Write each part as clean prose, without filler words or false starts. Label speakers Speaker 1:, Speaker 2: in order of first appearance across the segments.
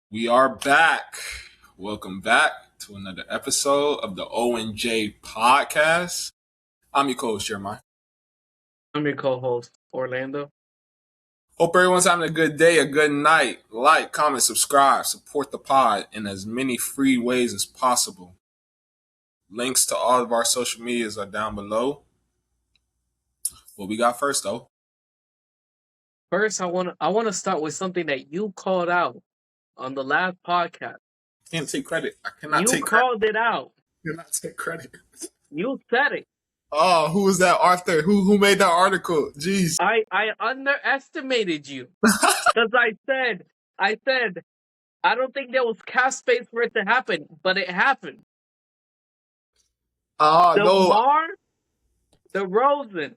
Speaker 1: We are back. Welcome back to another episode of the ONJ podcast. I'm your co-host, Jeremiah.
Speaker 2: I'm your co-host, Orlando.
Speaker 1: Hope everyone's having a good day, a good night. Like, comment, subscribe, support the pod in as many free ways as possible. Links to all of our social medias are down below. What we got first, though?
Speaker 2: First, I wanna start with something that you called out on the last podcast.
Speaker 1: I can't take credit. I cannot
Speaker 2: You
Speaker 1: take credit.
Speaker 2: called it out.
Speaker 1: I cannot take credit.
Speaker 2: You said it.
Speaker 1: Oh, who was that Arthur? Who made that article? Jeez.
Speaker 2: I underestimated you because I said I don't think there was cap space for it to happen, but it happened.
Speaker 1: Oh, no.
Speaker 2: DeMar DeRozan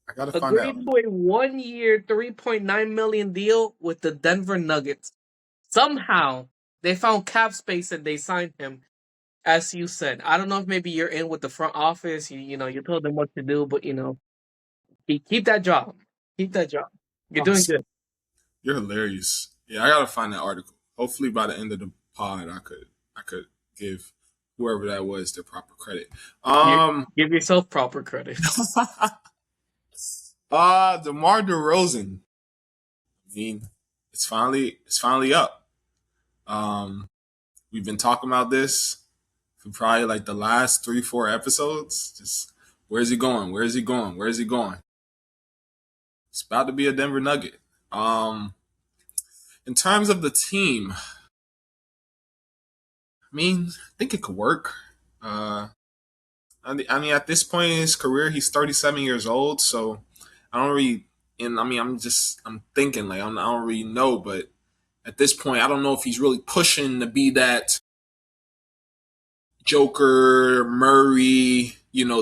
Speaker 1: I got to find out.
Speaker 2: agreed to a 1-year, $3.9 million deal with the Denver Nuggets. Somehow they found cap space and they signed him. As you said, I don't know if maybe you're in with the front office. You told them what to do, but keep that job. Keep that job. You're doing good.
Speaker 1: You're hilarious. Yeah, I gotta find that article. Hopefully by the end of the pod I could give whoever that was their proper credit.
Speaker 2: Give yourself proper credit.
Speaker 1: DeMar DeRozan. I mean, it's finally up. We've been talking about this for probably like the last 3-4 episodes. Just where's he going? Where's he going? Where's he going? It's about to be a Denver Nugget. In terms of the team, I mean, I think it could work. I mean, at this point in his career, he's 37 years old, so I don't really. And I mean, I'm thinking like I don't really know, but at this point, I don't know if he's really pushing to be that Joker Murray,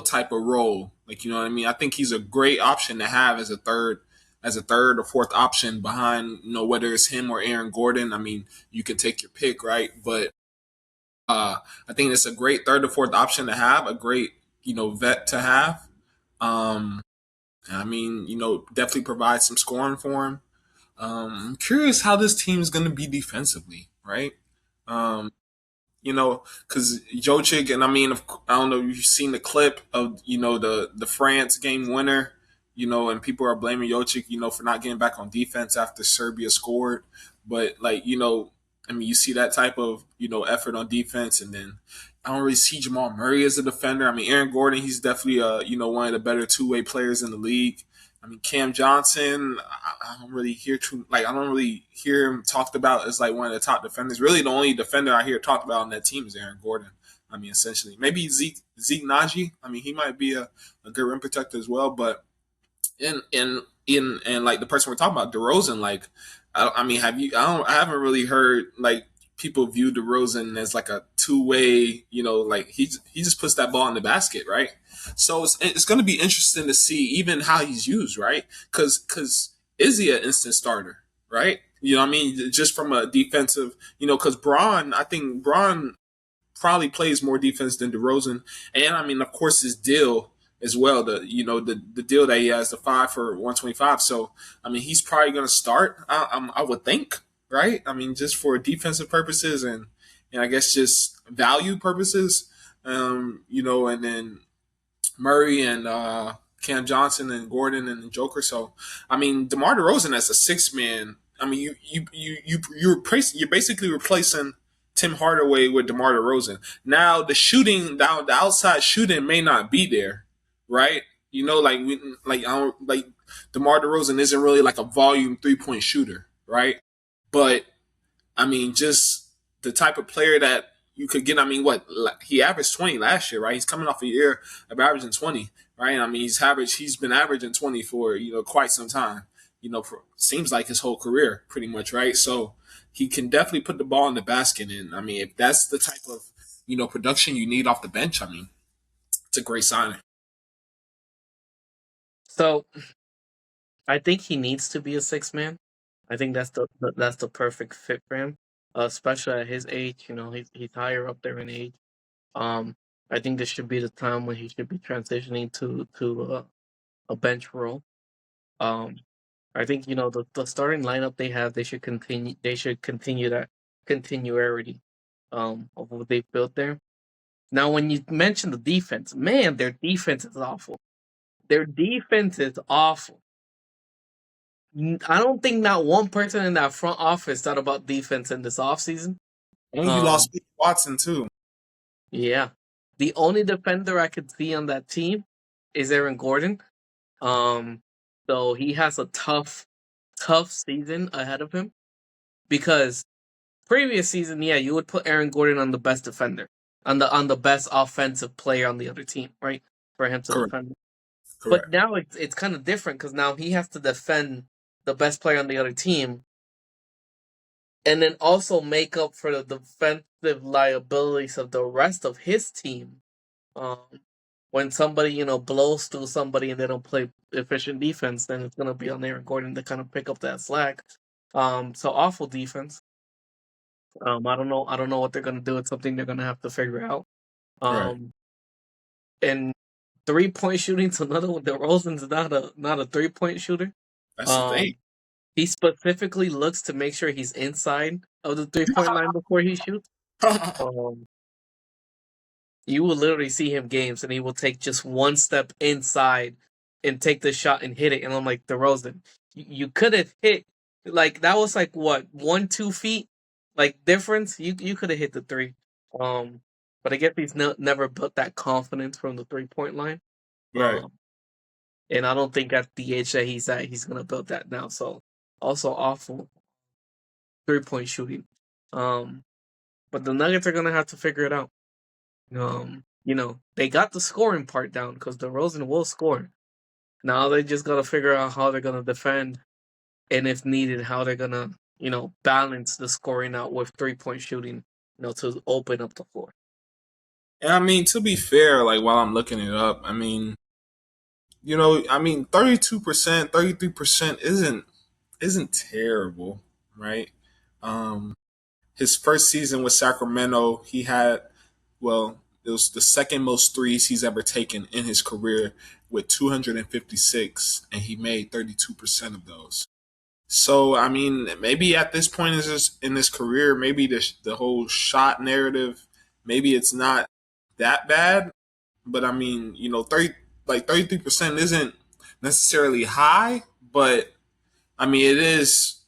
Speaker 1: type of role. Like, you know what I mean? I think he's a great option to have as a third or fourth option behind, whether it's him or Aaron Gordon. I mean, you can take your pick, right? But I think it's a great third or fourth option to have, a great, vet to have. Um, I mean, definitely provide some scoring for him. I'm curious how this team is going to be defensively, right? Um, because Jokic, and I mean, I don't know if you've seen the clip of, the France game winner, and people are blaming Jokic, for not getting back on defense after Serbia scored. But, like, I mean, you see that type of, effort on defense, and then I don't really see Jamal Murray as a defender. I mean, Aaron Gordon, he's definitely, one of the better two-way players in the league. I mean, Cam Johnson, I don't really I don't really hear him talked about as like one of the top defenders. Really, the only defender I hear talked about on that team is Aaron Gordon. I mean, essentially, maybe Zeke Naji. I mean, he might be a good rim protector as well. But in like the person we're talking about, DeRozan, like, I mean, I haven't really heard like people view DeRozan as like a two-way, like he just puts that ball in the basket, right? So it's going to be interesting to see even how he's used, right? Because is he an instant starter, right? You know what I mean? Just from a defensive, because I think Braun probably plays more defense than DeRozan. And I mean, of course, his deal as well, the deal that he has, the 5 for 125. So, I mean, he's probably going to start, I would think, right? I mean, just for defensive purposes and I guess just value purposes, and then Murray and Cam Johnson and Gordon and the Joker. So, I mean, DeMar DeRozan as a 6 man. I mean, you're basically replacing Tim Hardaway with DeMar DeRozan. Now the shooting down the outside shooting may not be there, right? I don't like DeMar DeRozan isn't really like a volume 3-point shooter, right? But I mean, just the type of player that you could get. I mean, what he averaged 20 last year, right? He's coming off a year of averaging 20, right? I mean, he's been averaging 20 for quite some time. Seems like his whole career, pretty much, right? So he can definitely put the ball in the basket, and I mean, if that's the type of production you need off the bench, I mean, it's a great signing.
Speaker 2: So I think he needs to be a 6 man. I think that's the perfect fit for him, especially at his age. He's higher up there in age. Um, I think this should be the time when he should be transitioning to a bench role. Um, I think the starting lineup they have, they should continue that. continuity of what they've built there. Now, when you mention the defense, man, their defense is awful. Their defense is awful. I don't think not one person in that front office thought about defense in this offseason.
Speaker 1: And you
Speaker 2: Um,
Speaker 1: lost Watson too.
Speaker 2: yeah. The only defender I could see on that team is Aaron Gordon. Um, so he has a tough season ahead of him because previous season, yeah, you would put Aaron Gordon on the best defender, on the best offensive player on the other team, right? For him to
Speaker 1: Correct.
Speaker 2: defend. But
Speaker 1: Correct.
Speaker 2: now it's kind of different because now he has to defend the best player on the other team, and then also make up for the defensive liabilities of the rest of his team. Um, when somebody blows through somebody and they don't play efficient defense, then it's gonna be on Aaron Gordon to kind of pick up that slack. So awful defense. I don't know what they're gonna do. It's something they're gonna have to figure out.
Speaker 1: Right.
Speaker 2: Um, and 3-point shooting's another one. DeRozan's not a 3-point shooter.
Speaker 1: That's the thing.
Speaker 2: Um, he specifically looks to make sure he's inside of the 3-point line before he shoots. Um, you will literally see him games, and he will take just one step inside and take the shot and hit it. And I'm like, DeRozan, you could have hit like that was like what 1-2 feet like difference. You could have hit the three. Um, but I guess he's never built that confidence from the 3-point line.
Speaker 1: Right.
Speaker 2: Um, and I don't think at the age that he's at, he's gonna build that now. So also awful 3-point shooting. Um, but the Nuggets are gonna have to figure it out. They got the scoring part down because DeRozan will score. Now they just gotta figure out how they're gonna defend, and if needed, how they're gonna, balance the scoring out with 3-point shooting, to open up the floor.
Speaker 1: And I mean, to be fair, like while I'm looking it up, I mean, 32%, 33% isn't terrible, right? Um, his first season with Sacramento, he had, well, it was the second most threes he's ever taken in his career with 256, and he made 32% of those. So, I mean, maybe at this point in his career, maybe the whole shot narrative, maybe it's not that bad. But I mean, 33% isn't necessarily high, but I mean, it is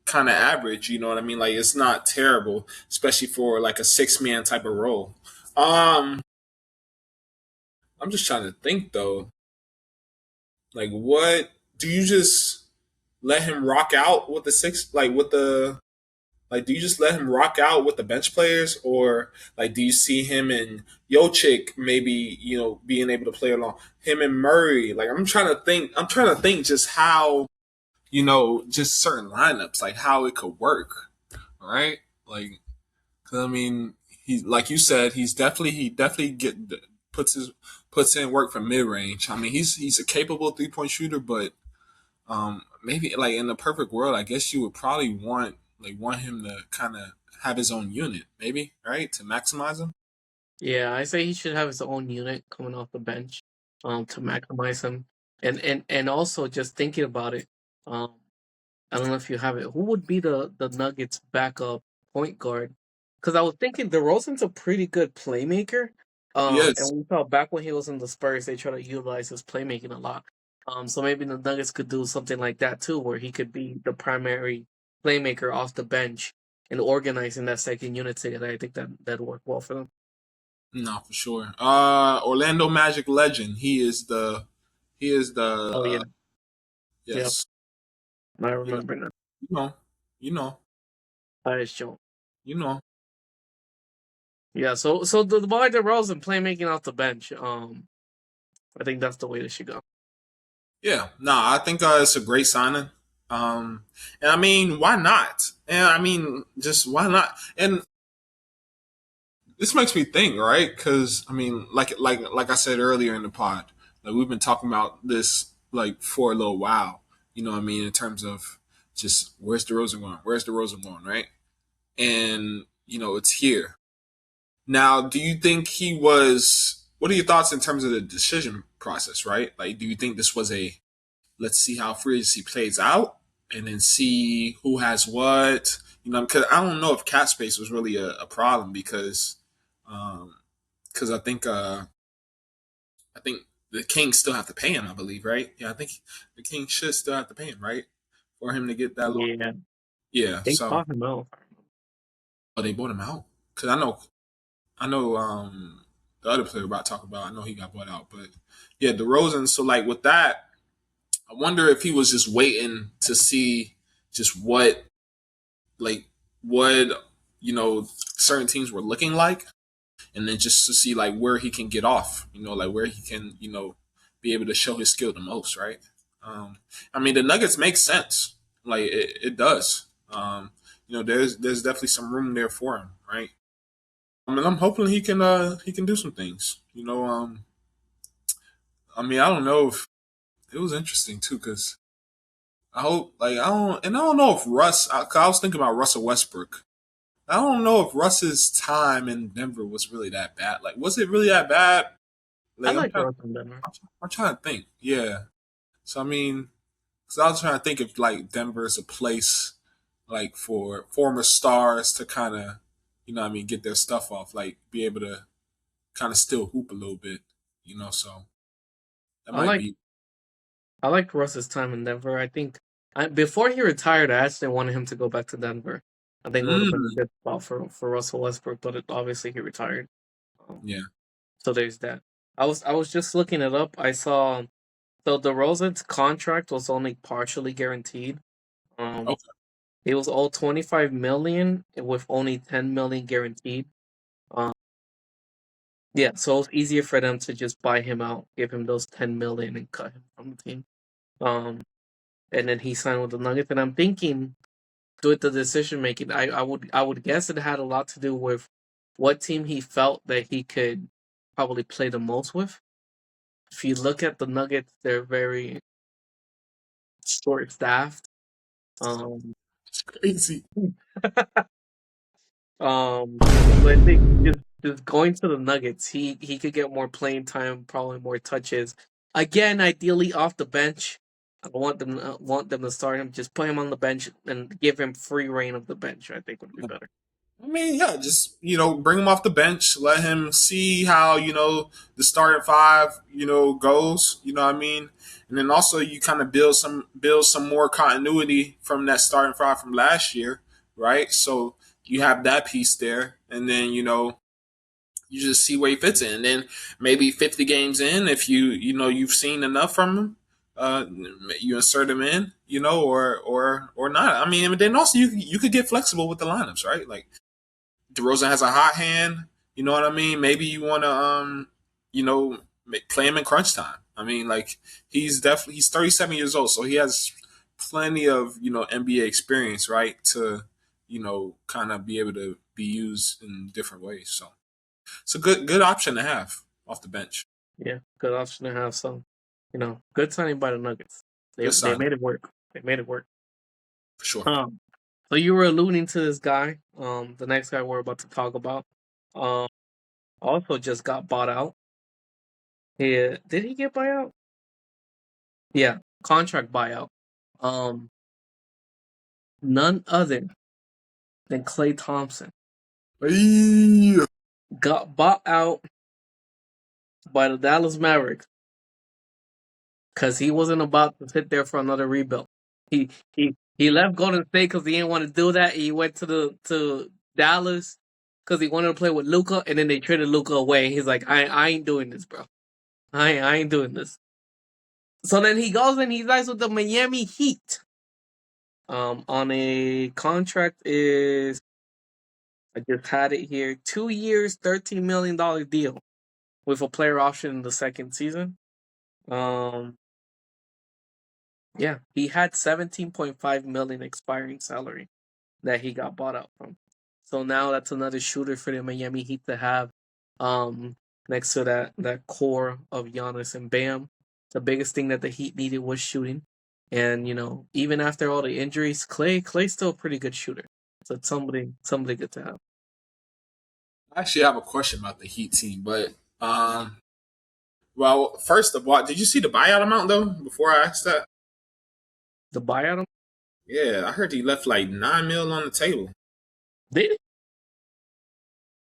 Speaker 1: kind of average. You know what I mean? Like, it's not terrible, especially for like a 6-man type of role. Um, I'm just trying to think though. Like, what do you just let him rock out with the six? Like, with the do you just let him rock out with the bench players, or like do you see him and Jokic maybe being able to play along him and Murray? Like, I'm trying to think. I'm trying to think just how just certain lineups, like how it could work, right? Like, 'cause I mean, he like you said, he definitely puts in work from mid range. I mean, he's a capable 3-point shooter, but maybe like in the perfect world, I guess you would probably want him to kind of have his own unit, maybe, right, to maximize him.
Speaker 2: Yeah, I say he should have his own unit coming off the bench, to maximize him, and also just thinking about it, um, I don't know if you have it. Who would be the Nuggets' backup point guard? Because I was thinking DeRozan's a pretty good playmaker. And
Speaker 1: Yes.
Speaker 2: we saw back when he was in the Spurs, they try to utilize his playmaking a lot. So maybe the Nuggets could do something like that too, where he could be the primary playmaker off the bench and organizing that second unit together. I think that'd work well for them.
Speaker 1: No, for sure. Orlando Magic legend. He is the
Speaker 2: Oh yeah, yep,
Speaker 1: yes.
Speaker 2: I
Speaker 1: You know,
Speaker 2: remember now.
Speaker 1: you know, you know,
Speaker 2: That is true.
Speaker 1: you know.
Speaker 2: Yeah, so the boy DeRozan playmaking off the bench. I think that's the way this should go.
Speaker 1: Yeah. No, I think it's a great signing. And I mean, why not? And I mean, just why not? And this makes me think, right? Because I mean, like I said earlier in the pod, like we've been talking about this like for a little while. You know what I mean? In terms of just where's DeRozan going? Where's DeRozan going? Right? And it's here now. Do you think he was? What are your thoughts in terms of the decision process? Right? Like, do you think this was a let's see how free agency plays out, and then see who has what. Because I don't know if cap space was really a problem um, because I think the Kings still have to pay him. I believe, right? Yeah, I think the Kings should still have to pay him, right, for him to get that loan.
Speaker 2: Yeah,
Speaker 1: Yeah,
Speaker 2: they
Speaker 1: so
Speaker 2: bought him out.
Speaker 1: they bought him out because I know the other player we're about to talk about. I know he got bought out, but yeah, DeRozan. So like with that, I wonder if he was just waiting to see just like what certain teams were looking like, and then just to see like where he can get off, like where he can be able to show his skill the most, right? I mean, the Nuggets make sense, like it does. There's definitely some room there for him, right? I mean, I'm hoping he can do some things. I mean, I don't know if it was interesting too, because I hope like I don't know if I was thinking about Russell Westbrook. I don't know if Russ's time in Denver was really that bad. Like, was it really that bad?
Speaker 2: I
Speaker 1: Like,
Speaker 2: like Russ and Denver.
Speaker 1: I'm trying to think. Yeah. So I mean, because I was trying to think if like Denver is a place like for former stars to kind of, what I mean, get their stuff off, like be able to kind of still hoop a little bit, So that
Speaker 2: I
Speaker 1: might
Speaker 2: like
Speaker 1: be.
Speaker 2: I liked Russ's time in Denver. I think before he retired, I actually wanted him to go back to Denver. I think it would have been a
Speaker 1: Mm,
Speaker 2: good spot for Russell Westbrook, but obviously he retired. Um,
Speaker 1: yeah.
Speaker 2: so there's that. I was just looking it up. I saw so DeRozan's contract was only partially guaranteed. Um,
Speaker 1: Okay.
Speaker 2: he was owed 25 million with only 10 million guaranteed. Um, yeah, so it was easier for them to just buy him out, give him those 10 million, and cut him from the team. Um, and then he signed with the Nuggets. And I'm thinking, with the decision making, I would guess it had a lot to do with what team he felt that he could probably play the most with. If you look at the Nuggets, they're very short staffed. Um,
Speaker 1: It's crazy.
Speaker 2: so I think just going to the Nuggets, he could get more playing time, probably more touches. Again, ideally off the bench. I don't want them to start him. Just put him on the bench and give him free reign of the bench. I think would be better.
Speaker 1: I mean, yeah, just bring him off the bench, let him see how the starting five goes. You know what I mean, and then also you kind of build some more continuity from that starting five from last year, right? So you have that piece there, and then you just see where he fits in, and then maybe 50 games in, if you've seen enough from him. You insert him in, or not. I mean, and then also you could get flexible with the lineups, right? Like DeRozan has a hot hand. You know what I mean? Maybe you want to, play him in crunch time. I mean, like he's 37 years old, so he has plenty of NBA experience, right? To kind of be able to be used in different ways. So it's a good option to have off the bench.
Speaker 2: Yeah, good option to have some. Good signing by the Nuggets. They
Speaker 1: Good
Speaker 2: they
Speaker 1: sign
Speaker 2: made it work. They made it work.
Speaker 1: for sure.
Speaker 2: Um, so you were alluding to this guy. The next guy we're about to talk about. Um, also just got bought out. Yeah, did he get buyout? Yeah, contract buyout. Um, none other than Klay Thompson
Speaker 1: Hey,
Speaker 2: got bought out by the Dallas Mavericks because he wasn't about to sit there for another rebuild. He left Golden State because he didn't want to do that. He went to Dallas because he wanted to play with Luca, and then they traded Luca away. He's like, I ain't doing this, bro. I ain't doing this. So then he goes and he signs with the Miami Heat. On a contract is I just had it here, 2 years, $13 million deal with a player option in the second season. Um, yeah, he had 17.5 million expiring salary that he got bought out from. So now that's another shooter for the Miami Heat to have. Um, Next to that core of Giannis and Bam, the biggest thing that the Heat needed was shooting. And even after all the injuries, Clay's still a pretty good shooter. So it's somebody good to have.
Speaker 1: I actually have a question about the Heat team, but well, first of all, did you see the buyout amount though? Before I asked that.
Speaker 2: The buyout.
Speaker 1: Yeah, I heard he left like 9 mil on the table.
Speaker 2: Did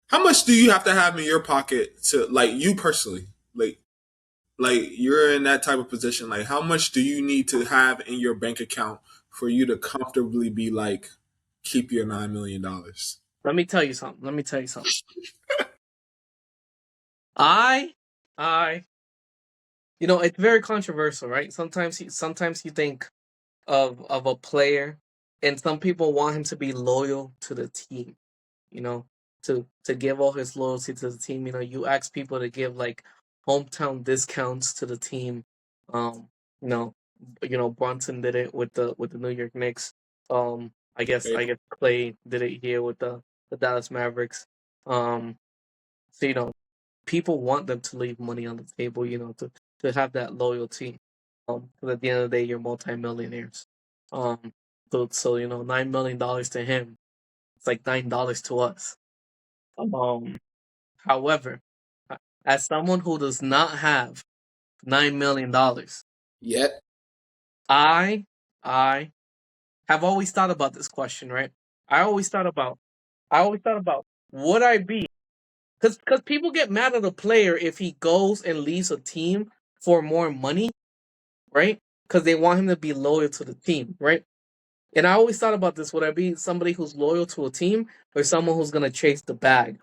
Speaker 1: How much do you have to have in your pocket to like you personally? Like you're in that type of position. Like how much do you need to have in your bank account for you to comfortably be like keep your $9 million?
Speaker 2: Let me tell you something. Let me tell you something. I, I, it's very controversial, right? Sometimes you think of a player, and some people want him to be loyal to the team. You know, to give all his loyalty to the team. You ask people to give like hometown discounts to the team. Um, you know, Bronson did it with the New York Knicks. I guess Klay did it here with the Dallas Mavericks. Um, so people want them to leave money on the table. To have that loyalty. Because at the end of the day, you're multimillionaires. Um, so $9 million to him, it's like $9 to us. Um, However, as someone who does not have $9 million,
Speaker 1: Yet.
Speaker 2: I I have always thought about this question, right? I always thought about would I be, because people get mad at a player if he goes and leaves a team for more money, right? Because they want him to be loyal to the team, right? And I always thought about this: would I be somebody who's loyal to a team or someone who's gonna chase the bag?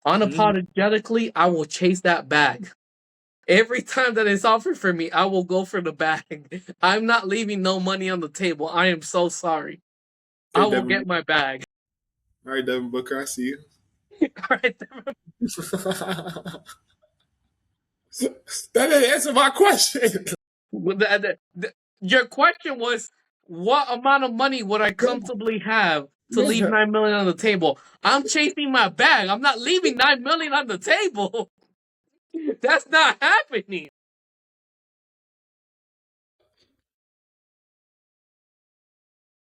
Speaker 1: Mhm.
Speaker 2: Unapologetically, I will chase that bag. Every time that it's offered for me, I will go for the bag. I'm not leaving no money on the table. I am so sorry.
Speaker 1: Hey,
Speaker 2: I will
Speaker 1: Devin.
Speaker 2: get my bag.
Speaker 1: All right, Devin Booker, I see you.
Speaker 2: All right.
Speaker 1: That didn't answer my question.
Speaker 2: Your question was, what amount of money would I comfortably have to leave
Speaker 1: Yeah.
Speaker 2: 9 million on the table? I'm chasing my bag. I'm not leaving 9 million on the table. That's not happening.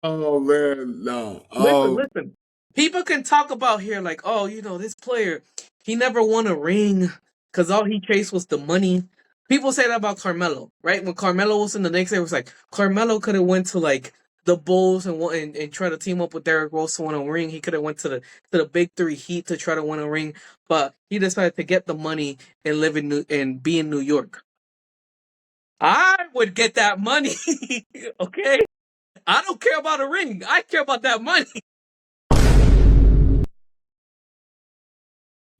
Speaker 1: Oh man, no.
Speaker 2: Listen. People can talk about here like, oh, this player, he never won a ring because all he chased was the money. People say that about Carmelo, right? When Carmelo was in the Knicks, it was like Carmelo could have went to like the Bulls and try to team up with Derrick Rose to win a ring. He could have went to the Big Three Heat to try to win a ring, but he decided to get the money and live in and be in New York. I would get that money, okay? I don't care about a ring. I care about that money.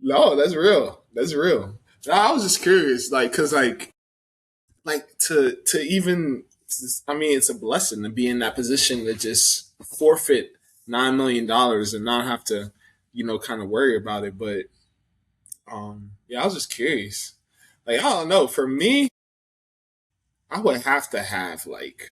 Speaker 1: No, that's real. That's real. No, I was just curious, like, cause like to even, I mean, it's a blessing to be in that position to just forfeit $9 million and not have to, kind of worry about it. But yeah, I was just curious. Like, I don't know. For me, I would have to have like,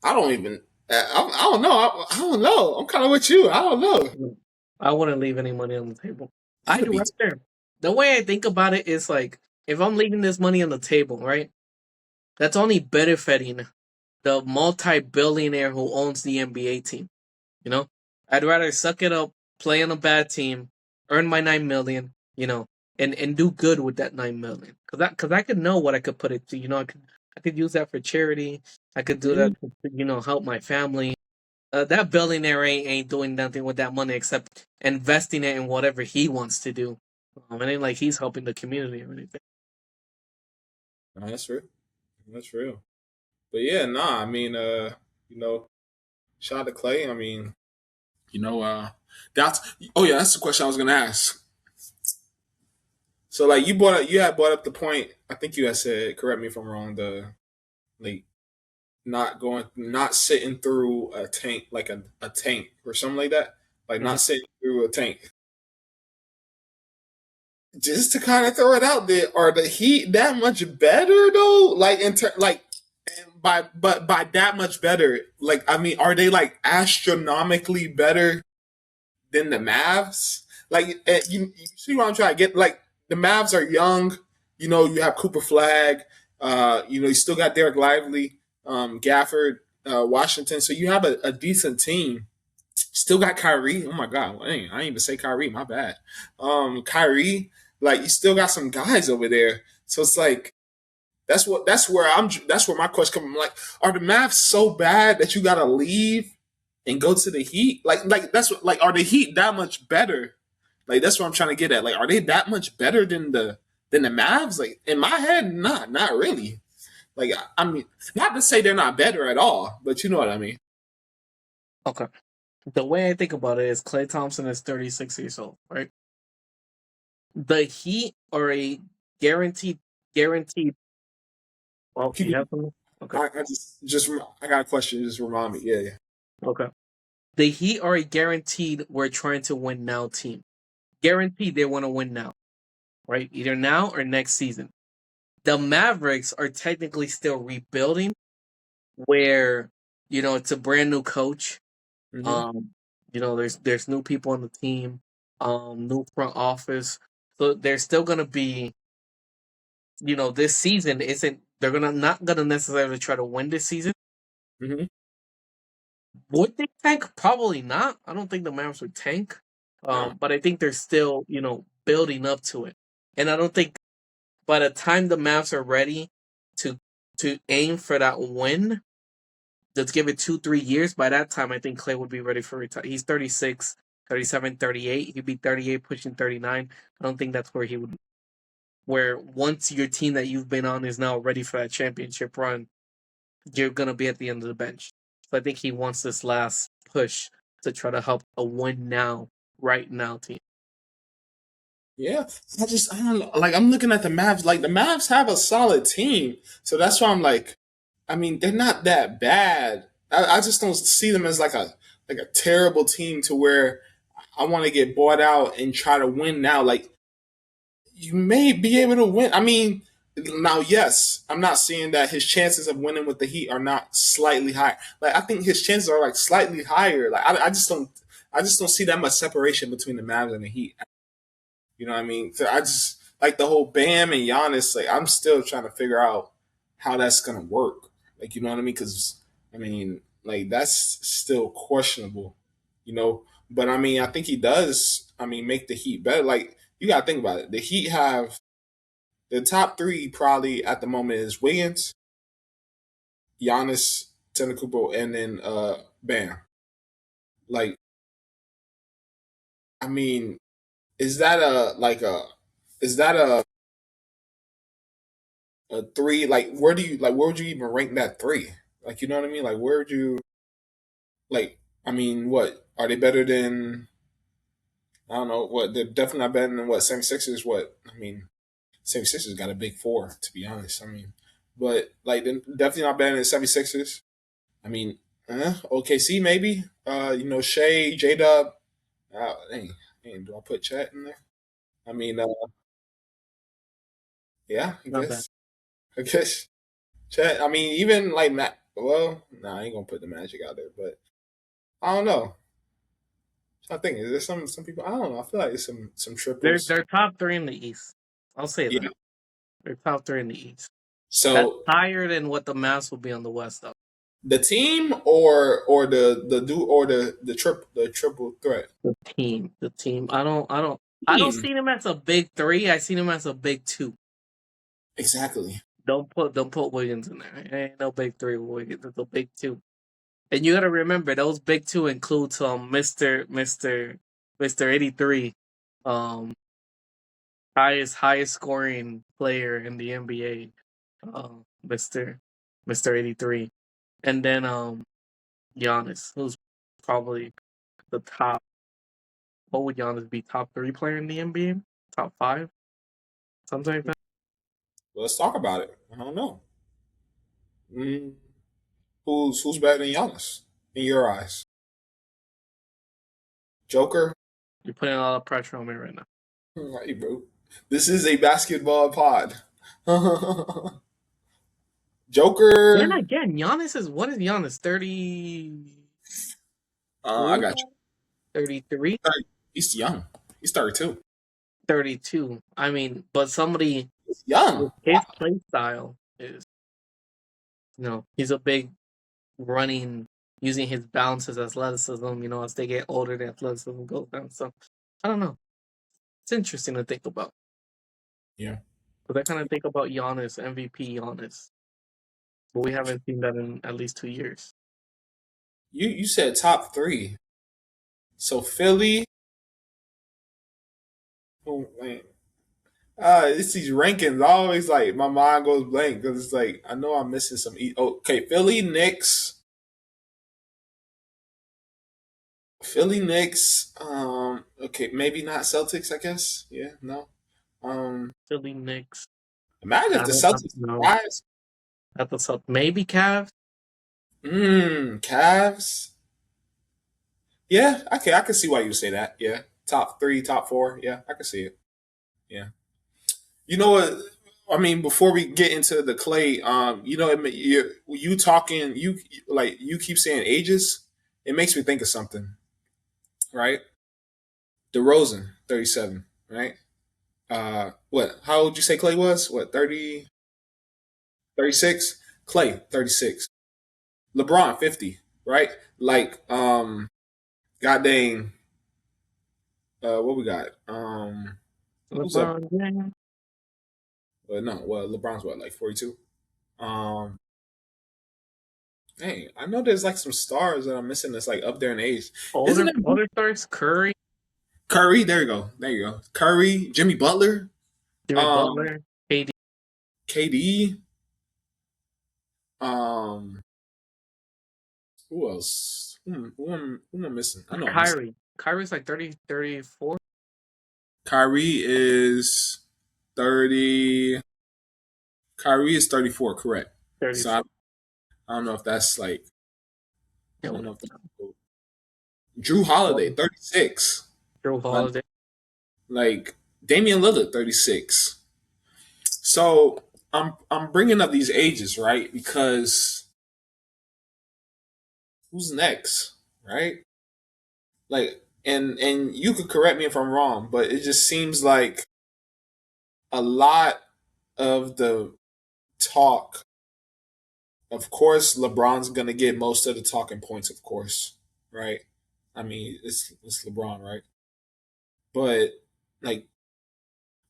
Speaker 1: I don't even, I don't know. I don't know. I'm kind of with you. I don't know.
Speaker 2: I wouldn't leave any money on the table.
Speaker 1: That
Speaker 2: I
Speaker 1: would
Speaker 2: do
Speaker 1: be
Speaker 2: right there. The way I think about it is like, if I'm leaving this money on the table, right? That's only benefiting the multi-billionaire who owns the NBA team. You know, I'd rather suck it up, play on a bad team, earn my 9 million, and do good with that 9 million. Cause I could know what I could put it to. I could use that for charity. I could do that to help my family. That billionaire ain't doing nothing with that money except investing it in whatever he wants to do. It ain't like he's helping the community or anything.
Speaker 1: no, that's real. That's real. But yeah, nah. I mean, you know, shout out to Clay. I mean, you know, that's oh yeah, that's the question I was gonna ask. So like you had brought up the point. I think you had said, correct me if I'm wrong. The like not sitting through a tank like a tank or something like that. Like
Speaker 2: Mhm.
Speaker 1: not sitting through a tank. Just to kind of throw it out there, are the Heat that much better though? Like like by that much better. Like I mean, are they like astronomically better than the Mavs? Like you see what I'm trying to get? Like the Mavs are young. You have Cooper Flag. You still got Derek Lively, Gafford, Washington. So you have a decent team. Still got Kyrie. Oh my God, I didn't even say Kyrie. My bad. Kyrie. Like you still got some guys over there. So it's like That's where my question comes. I'm like, are the Mavs so bad that you gotta leave and go to the Heat? Like that's what like are the Heat that much better? Like that's what I'm trying to get at. Like, are they that much better than the Mavs? Like in my head, not really. Like I mean, not to say they're not better at all, but you know what I mean.
Speaker 2: Okay. The way I think about it is Klay Thompson is 36 years old, right? The Heat are a guaranteed. Well,
Speaker 1: Keep
Speaker 2: you
Speaker 1: it-
Speaker 2: have something? Okay.
Speaker 1: I I got a question. Just remind me. Yeah, yeah.
Speaker 2: Okay. The Heat are a guaranteed we're trying to win now team. Guaranteed they want to win now, right? Either now or next season. The Mavericks are technically still rebuilding where, it's a brand new coach.
Speaker 1: Mm-hmm.
Speaker 2: Um, there's new people on the team, new front office. So there's still gonna be, this season isn't they're not gonna necessarily try to win this season.
Speaker 1: Mm-hmm.
Speaker 2: Would they tank? Probably not. I don't think the Mavs would tank.
Speaker 1: No.
Speaker 2: But I think they're still, building up to it. And I don't think by the time the Mavs are ready to aim for that win, let's give it 2-3 years. By that time, I think Clay would be ready for retire. He's 36, 37, 38. He'd be 38, pushing 39. I don't think that's where he would. Where once your team that you've been on is now ready for that championship run, you're gonna be at the end of the bench. So I think he wants this last push to try to help a win now, right now team.
Speaker 1: Yeah, I don't know. Like I'm looking at the Mavs. Like the Mavs have a solid team, so that's why I'm like, I mean, they're not that bad. I just don't see them as like a terrible team to where I want to get bought out and try to win now. Like you may be able to win. I mean, now yes, I'm not saying that his chances of winning with the Heat are not slightly higher. Like I think his chances are like slightly higher. Like I just don't see that much separation between the Mavs and the Heat. You know what I mean? So I just like the whole Bam and Giannis. Like I'm still trying to figure out how that's gonna work. Like you know what I mean? Because I mean, like that's still questionable. You know, but I mean, I think he does. I mean, make the Heat better. Like you got to think about it. The Heat have the top three probably at the moment is Wiggins, Giannis, Antetokounmpo, and then Bam. Like I mean, is that is that a three? Like where would you even rank that three? Like you know what I mean? Like where would you like? I mean, what are they better than? I don't know. What they're definitely not better than what 76ers. What I mean, 76ers got a big four to be honest. I mean, but like they're definitely not better than 76ers. I mean, OKC maybe. Shea, J Dub. Dang, do I put Chat in there? I mean, yeah, I
Speaker 2: Not bad.
Speaker 1: guess. I guess Chat. I mean, even like Matt. Well, nah, I ain't gonna put the Magic out there, but I don't know. I think is there some people I don't know. I feel like there's some
Speaker 2: They're
Speaker 1: triples.
Speaker 2: they're top three in the East. I'll say
Speaker 1: Yeah.
Speaker 2: that. They're top three in the East. That's
Speaker 1: So
Speaker 2: higher than what the Mavs will be on the West, though.
Speaker 1: the team or the do or the triple threat
Speaker 2: The team. I don't
Speaker 1: team
Speaker 2: see them as a big three. I see them as a big two.
Speaker 1: exactly.
Speaker 2: Don't put Wiggins in there. It ain't no big three with Wiggins. It's a big two. And you gotta remember those big two includes Mr. 83, um highest scoring player in the NBA, Mr. 83. And then Giannis, who's probably the top. What would Giannis be? Top three player in the NBA? Top five? Something like that.
Speaker 1: Well, let's talk about it. I don't know. Mm, who's better than Giannis in your eyes? Joker?
Speaker 2: You're putting a lot of pressure on me right now.
Speaker 1: Right, bro. This is a basketball pod.
Speaker 2: Then
Speaker 1: Joker.
Speaker 2: again, what is Giannis? 34?
Speaker 1: I got you.
Speaker 2: 33?
Speaker 1: He's young. He's 32.
Speaker 2: 32. I mean, but somebody
Speaker 1: He's young.
Speaker 2: with his play style is, he's a big running, using his bounce, his athleticism. As they get older, the athleticism goes down. So I don't know. It's interesting to think about.
Speaker 1: Yeah.
Speaker 2: Because I kind of think about Giannis, MVP Giannis, but we haven't seen that in at least 2 years.
Speaker 1: You said top three. So Philly. Oh man. It's these rankings. I always like my mind goes blank because it's like I know I'm missing some. Okay, Philly, Knicks, Philly, Knicks. Okay, maybe not Celtics. I guess. Yeah, no. Um,
Speaker 2: Philly, Knicks.
Speaker 1: Imagine if
Speaker 2: I
Speaker 1: the
Speaker 2: don't
Speaker 1: Celtics
Speaker 2: know.
Speaker 1: rise.
Speaker 2: At the South, maybe Cavs.
Speaker 1: Cavs. Yeah, okay, I can see why you say that. Yeah, top three, top four. Yeah, I can see it. Yeah. You know what? I mean, before we get into the Clay, you talking, you keep saying ages. It makes me think of something, right? DeRozan, 37, right? What? How old you say Clay was? What, 30, 36? Clay, 36. LeBron, 50, right? Like, god dang, what we got? Who's up?
Speaker 2: LeBron James.
Speaker 1: No, well, LeBron's what, like 42? Um, Hey, I know there's like some stars that I'm missing that's like up there in age. Isn't it
Speaker 2: Older stars, Curry,
Speaker 1: Curry? There you go. There you go. Curry, Jimmy Butler,
Speaker 2: Jimmy
Speaker 1: um,
Speaker 2: Butler, KD,
Speaker 1: KD, um, who else? Who am I missing? I know I'm missing.
Speaker 2: Kyrie. Kyrie's like 30, 34,
Speaker 1: Kyrie is 30. Kyrie is 34, correct. So
Speaker 2: 34.
Speaker 1: I don't know if that's like I
Speaker 2: Yeah,
Speaker 1: don't know if that's cool. Drew Holiday, 36.
Speaker 2: Drew
Speaker 1: Like
Speaker 2: Holiday.
Speaker 1: like Damian Lillard, 36. So I'm bringing up these ages, right? Because who's next, right? Like, and you could correct me if I'm wrong, but it just seems like a lot of the talk. Of course, LeBron's gonna get most of the talking points, of course, right? I mean, it's LeBron, right? But like,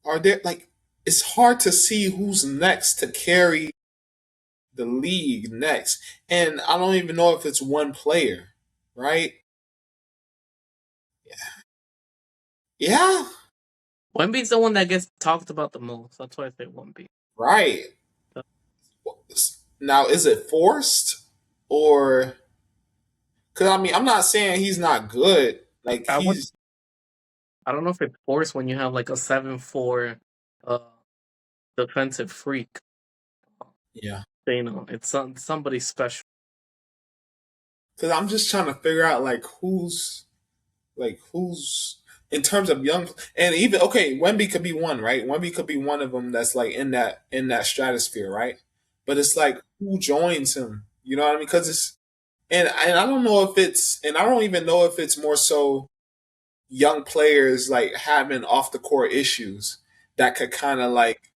Speaker 1: are there like? It's hard to see who's next to carry the league next, and I don't even know if it's one player, right? Yeah,
Speaker 2: Wemby's the one that gets talked about the most. That's why I say Wemby.
Speaker 1: right. Now, is it forced or? Because I mean, I'm not saying he's not good. Like
Speaker 2: I would.
Speaker 1: he's
Speaker 2: I don't know if it's forced when you have like a 7'4" uh, defensive freak.
Speaker 1: yeah.
Speaker 2: You know, it's somebody special.
Speaker 1: Because I'm just trying to figure out who's in terms of young and even okay. Wemby could be one, right? Wemby could be one of them that's like in that stratosphere, right? But it's like who joins him? You know what I mean? Because it's and I don't know if it's and I don't even know if it's more so young players like having off the court issues that could kind of like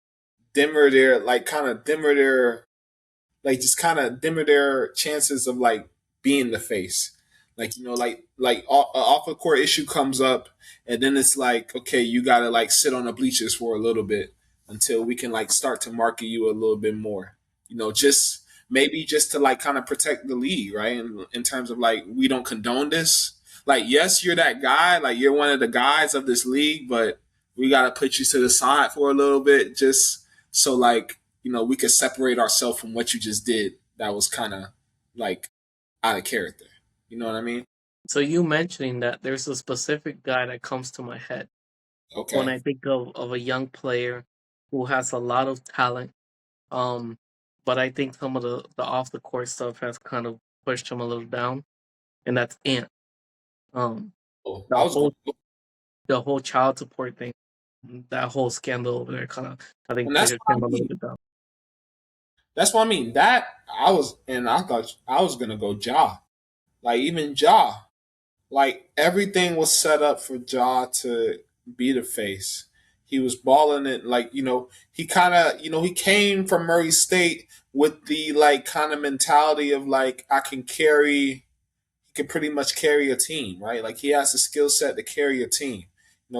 Speaker 1: dimmer their like just kind of dimmer their chances of like being the face. Like off the court issue comes up, and then it's like okay, you gotta like sit on the bleachers for a little bit until we can like start to market you a little bit more. Just maybe just to like kind of protect the league, right? In terms of like we don't condone this. Like yes, you're that guy, like you're one of the guys of this league, but we gotta put you to the side for a little bit just so like we could separate ourselves from what you just did. That was kind of like out of character. You know what I mean?
Speaker 2: So you mentioning that, there's a specific guy that comes to my head when
Speaker 1: Okay.
Speaker 2: I think of a young player who has a lot of talent. Um, but I think some of the off the court stuff has kind of pushed him a little down, and that's Ant. Um,
Speaker 1: Oh, I
Speaker 2: the
Speaker 1: was going,
Speaker 2: whole the whole child support thing, that whole scandal over there, kind of I think
Speaker 1: and that's
Speaker 2: pushed
Speaker 1: what I
Speaker 2: him a little
Speaker 1: mean.
Speaker 2: bit down.
Speaker 1: That's what I mean. That I was, and I thought I was gonna go Ja. Like even Ja, like everything was set up for Ja to be the face. He was balling it, like he kind of, he came from Murray State with the like kind of mentality of like I can carry he can pretty much carry a team, right? Like he has the skill set to carry a team.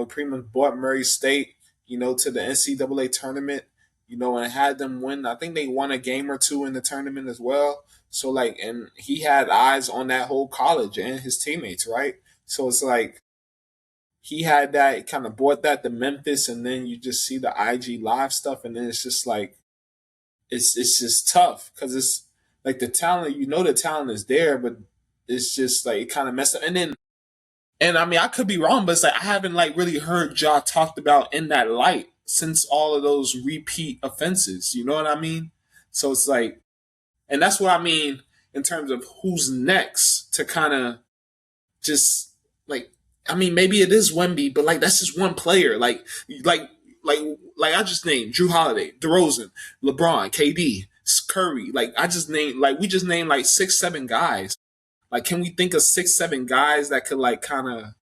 Speaker 1: Pretty much brought Murray State, to the NCAA tournament. and had them win. I think they won a game or two in the tournament as well. So like, and he had eyes on that whole college and his teammates, right? So it's like he had that kind of brought that to Memphis, and then you just see the IG live stuff, and then it's just like it's just tough because it's like the talent, the talent is there, but it's just like it kind of messed up. And I mean, I could be wrong, but it's like I haven't like really heard Ja talked about in that light since all of those repeat offenses. You know what I mean? So it's like, and that's what I mean in terms of who's next to kind of just like. I mean, maybe it is Wemby, but like that's just one player. Like, like, like I just named Drew Holiday, DeRozan, LeBron, KD, Curry. Like I just named, like we just named like 6, 7 guys. Like, can we think of 6, 7 guys that could like kind of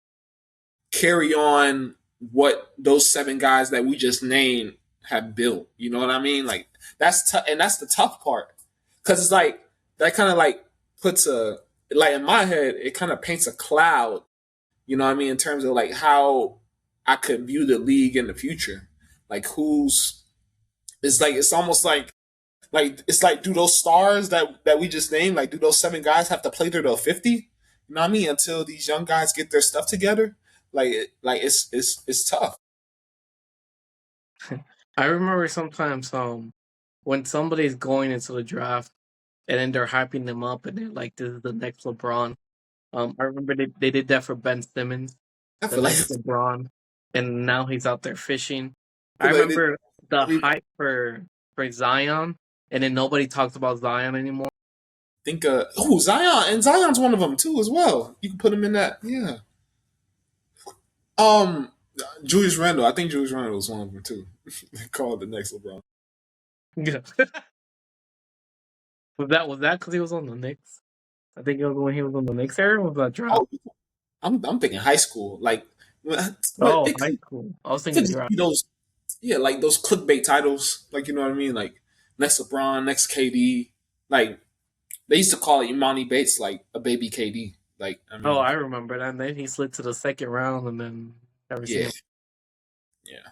Speaker 1: carry on what those 7 guys that we just named have built? You know what I mean? Like that's and that's the tough part because it's like that kind of like puts a like in my head it kind of paints a cloud. You know what I mean in terms of like how I could view the league in the future. Like who's it's like it's almost like it's like do those stars that we just named like do those 7 guys have to play through the 50? You know what I mean? Until these young guys get their stuff together, like it's tough.
Speaker 2: I remember sometimes when somebody's going into the draft and then they're hyping them up and they're like, "This is the next LeBron." I remember they did that for Ben Simmons,
Speaker 1: I
Speaker 2: the
Speaker 1: feel like
Speaker 2: next LeBron, and now he's out there fishing.
Speaker 1: I
Speaker 2: I
Speaker 1: feel like
Speaker 2: remember the
Speaker 1: we
Speaker 2: hype for Zion, and then nobody talks about Zion anymore.
Speaker 1: think Zion, and Zion's one of them too as well. You can put him in that, yeah. Um, Julius Randle, I think Julius Randle was one of them too. They call it the next LeBron.
Speaker 2: Yeah. Was that because he was on the Knicks? I think it was when he was on the Knicks era. Was that draft?
Speaker 1: Oh, I'm thinking high school, like, but
Speaker 2: Oh, high school. I was
Speaker 1: it could
Speaker 2: thinking
Speaker 1: just
Speaker 2: draft.
Speaker 1: be those, yeah, like those clickbait titles, like you know what I mean, like next LeBron, next KD, like they used to call Imani Bates like a baby KD, like I
Speaker 2: Oh,
Speaker 1: mean,
Speaker 2: I remember that. And then he slid to the second round, and then never seen
Speaker 1: yeah,
Speaker 2: him.
Speaker 1: yeah,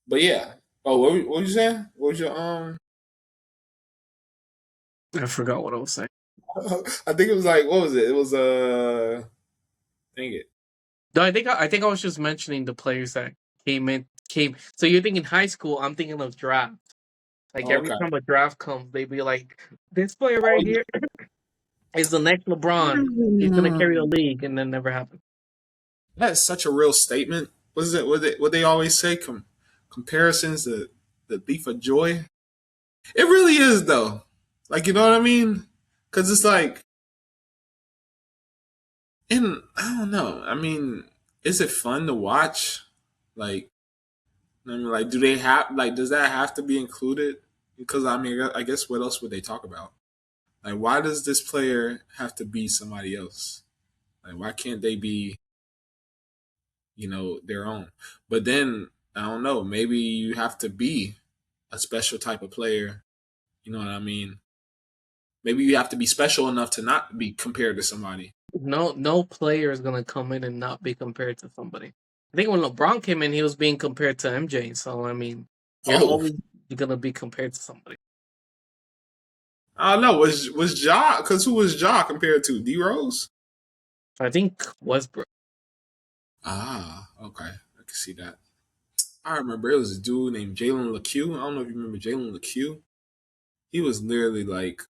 Speaker 1: but yeah. Oh, what were you saying? What was your
Speaker 2: I forgot what I was saying.
Speaker 1: I think it was like what was it? It was dang it.
Speaker 2: No, I think I was just mentioning the players that came. So you're thinking high school. I'm thinking of draft. Like
Speaker 1: Oh,
Speaker 2: every
Speaker 1: okay.
Speaker 2: time a draft comes, they be like, "This player
Speaker 1: Oh,
Speaker 2: right here is the next LeBron. He's gonna carry the
Speaker 1: yeah.
Speaker 2: league," and then never happened.
Speaker 1: That's such a real statement. What is it? What they always say? Comparisons, the thief of joy. It really is though. Like you know what I mean? Because it's like, and I don't know. I mean, is it fun to watch? Like, I mean, like, do they have like? Does that have to be included? Because I mean, I guess what else would they talk about? Like, why does this player have to be somebody else? Like, why can't they be, their own? But then I don't know. Maybe you have to be a special type of player. You know what I mean? Maybe you have to be special enough to not be compared to somebody.
Speaker 2: No player is gonna come in and not be compared to somebody. I think when LeBron came in, he was being compared to MJ. So I mean, you're
Speaker 1: Oh,
Speaker 2: always gonna be compared to somebody.
Speaker 1: I don't know. Was Ja? Because who was Ja compared to D Rose?
Speaker 2: I think Westbrook.
Speaker 1: Ah, okay. I can see that. I remember it was a dude named Jalen LeCue. I don't know if you remember Jalen LeCue. He was literally like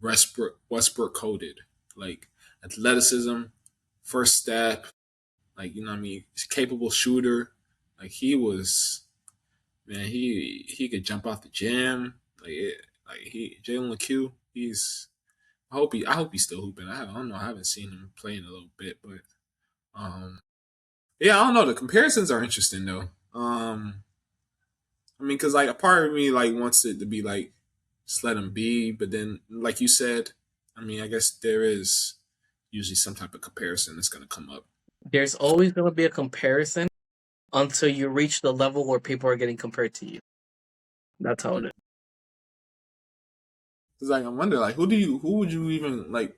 Speaker 1: Westbrook coded, like athleticism, first step, like you know what I mean, he's a capable shooter. Like he was, man, he could jump off the gym. Like he Jalen LeCue. He's I hope he's still hooping. I don't know. I haven't seen him play in a little bit, but um, yeah, I don't know. The comparisons are interesting though. I mean, because like a part of me like wants it to be like just let him be, but then like you said, I mean, I guess there is usually some type of comparison that's going to come up.
Speaker 2: There's always gonna be a comparison until you reach the level where people are getting compared to you. That's how it is.
Speaker 1: It's like I wonder, like who would you even like?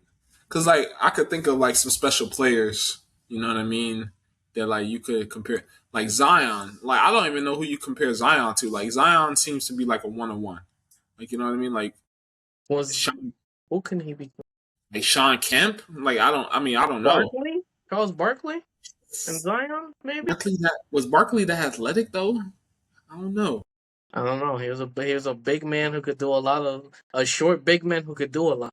Speaker 1: Because like I could think of like some special players, you know what I mean, that like you could compare. Like Zion, like I don't even know who you compare Zion to. Like Zion seems to be like a 1-on-1. Like you know what I mean?
Speaker 2: Was
Speaker 1: Sean,
Speaker 2: who can he be?
Speaker 1: like Sean Kemp. Like I don't. I mean I don't know.
Speaker 2: Barkley, Charles Barkley, and Zion maybe.
Speaker 1: Barkley that athletic though? I don't know.
Speaker 2: I don't know. He was a big man who could do a lot of a short big man who could do a lot.